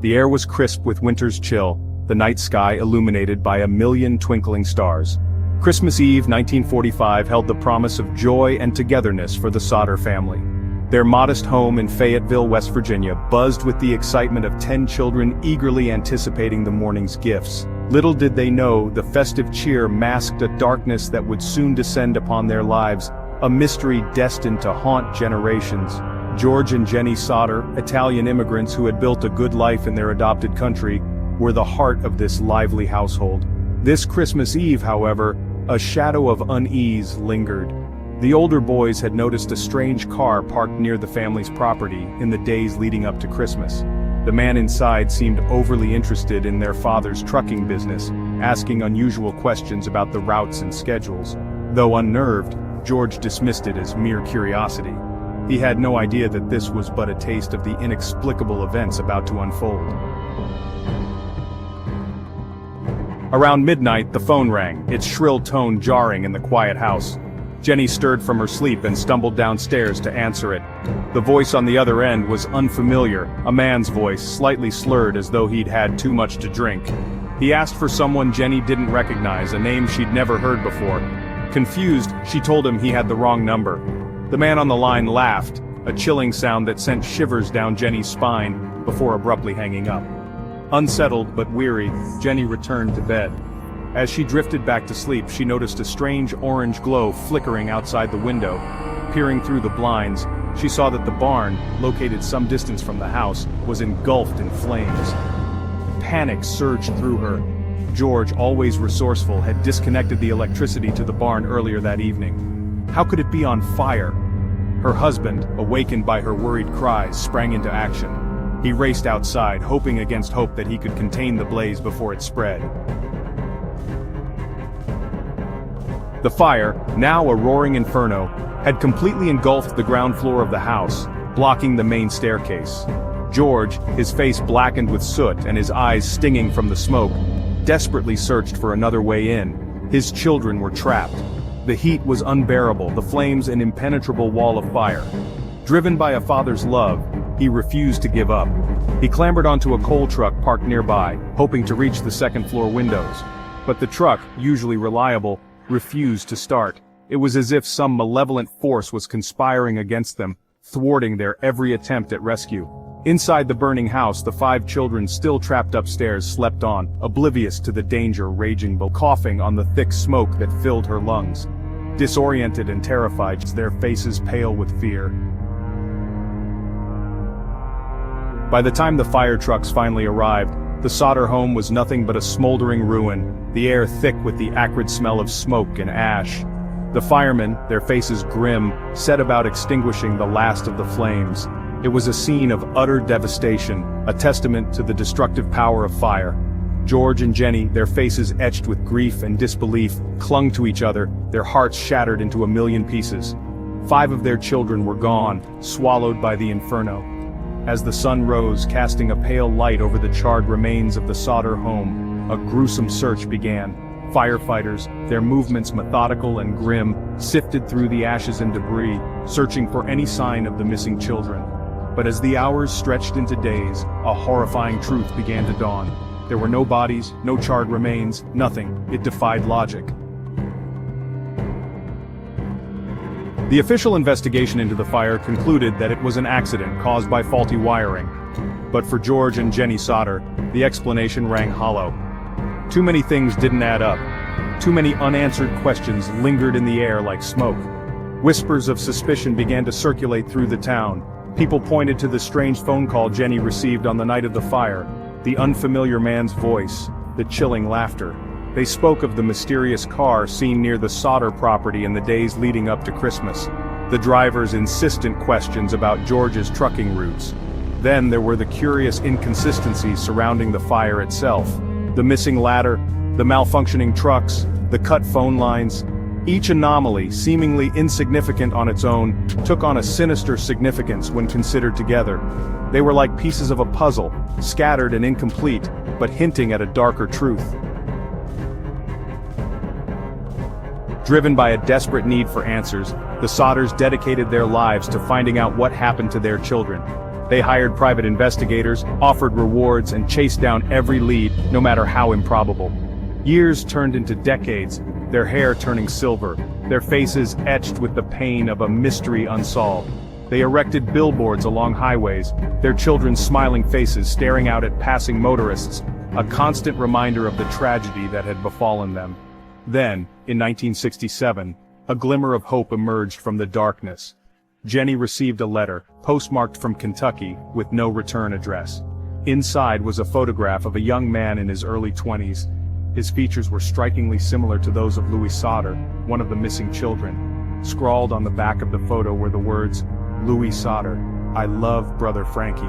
The air was crisp with winter's chill, the night sky illuminated by a million twinkling stars. Christmas Eve 1945 held the promise of joy and togetherness for the Sodder family. Their modest home in Fayetteville, West Virginia, buzzed with the excitement of 10 children eagerly anticipating the morning's gifts. Little did they know the festive cheer masked a darkness that would soon descend upon their lives, a mystery destined to haunt generations. George and Jenny Sodder, Italian immigrants who had built a good life in their adopted country, were the heart of this lively household. This Christmas Eve, however, a shadow of unease lingered. The older boys had noticed a strange car parked near the family's property in the days leading up to Christmas. The man inside seemed overly interested in their father's trucking business, asking unusual questions about the routes and schedules. Though unnerved, George dismissed it as mere curiosity. He had no idea that this was but a taste of the inexplicable events about to unfold. Around midnight, the phone rang, its shrill tone jarring in the quiet house. Jenny stirred from her sleep and stumbled downstairs to answer it. The voice on the other end was unfamiliar, a man's voice, slightly slurred as though he'd had too much to drink. He asked for someone Jenny didn't recognize, a name she'd never heard before. Confused, she told him he had the wrong number. The man on the line laughed, a chilling sound that sent shivers down Jenny's spine, before abruptly hanging up. Unsettled but weary, Jenny returned to bed. As she drifted back to sleep, she noticed a strange orange glow flickering outside the window. Peering through the blinds, she saw that the barn, located some distance from the house, was engulfed in flames. Panic surged through her. George, always resourceful, had disconnected the electricity to the barn earlier that evening. How could it be on fire? Her husband, awakened by her worried cries, sprang into action. He raced outside, hoping against hope that he could contain the blaze before it spread. The fire, now a roaring inferno, had completely engulfed the ground floor of the house, blocking the main staircase. George, his face blackened with soot and his eyes stinging from the smoke, desperately searched for another way in. His children were trapped. The heat was unbearable, the flames an impenetrable wall of fire. Driven by a father's love, he refused to give up. He clambered onto a coal truck parked nearby, hoping to reach the second-floor windows. But the truck, usually reliable, refused to start. It was as if some malevolent force was conspiring against them, thwarting their every attempt at rescue. Inside the burning house, the 5 children still trapped upstairs slept on, oblivious to the danger raging below, coughing on the thick smoke that filled her lungs. Disoriented and terrified, their faces pale with fear. By the time the fire trucks finally arrived, the Sodder home was nothing but a smoldering ruin, the air thick with the acrid smell of smoke and ash. The firemen, their faces grim, set about extinguishing the last of the flames. It was a scene of utter devastation, a testament to the destructive power of fire. George and Jenny, their faces etched with grief and disbelief, clung to each other, their hearts shattered into a million pieces. 5 of their children were gone, swallowed by the inferno. As the sun rose, casting a pale light over the charred remains of the Sodder home, a gruesome search began. Firefighters, their movements methodical and grim, sifted through the ashes and debris, searching for any sign of the missing children. But as the hours stretched into days, a horrifying truth began to dawn. There were no bodies, no charred remains, nothing. It defied logic. The official investigation into the fire concluded that it was an accident caused by faulty wiring. But for George and Jenny Sodder, the explanation rang hollow. Too many things didn't add up. Too many unanswered questions lingered in the air like smoke. Whispers of suspicion began to circulate through the town. People pointed to the strange phone call Jenny received on the night of the fire, the unfamiliar man's voice, the chilling laughter. They spoke of the mysterious car seen near the Sodder property in the days leading up to Christmas, the driver's insistent questions about George's trucking routes. Then there were the curious inconsistencies surrounding the fire itself. The missing ladder, the malfunctioning trucks, the cut phone lines. Each anomaly, seemingly insignificant on its own, took on a sinister significance when considered together. They were like pieces of a puzzle, scattered and incomplete, but hinting at a darker truth. Driven by a desperate need for answers, the Sodders dedicated their lives to finding out what happened to their children. They hired private investigators, offered rewards, and chased down every lead, no matter how improbable. Years turned into decades, their hair turning silver, their faces etched with the pain of a mystery unsolved. They erected billboards along highways, their children's smiling faces staring out at passing motorists, a constant reminder of the tragedy that had befallen them. Then, in 1967, a glimmer of hope emerged from the darkness. Jenny received a letter, postmarked from Kentucky, with no return address. Inside was a photograph of a young man in his early 20s. His features were strikingly similar to those of Louis Sodder, one of the missing children. Scrawled on the back of the photo were the words, "Louis Sodder, I love Brother Frankie."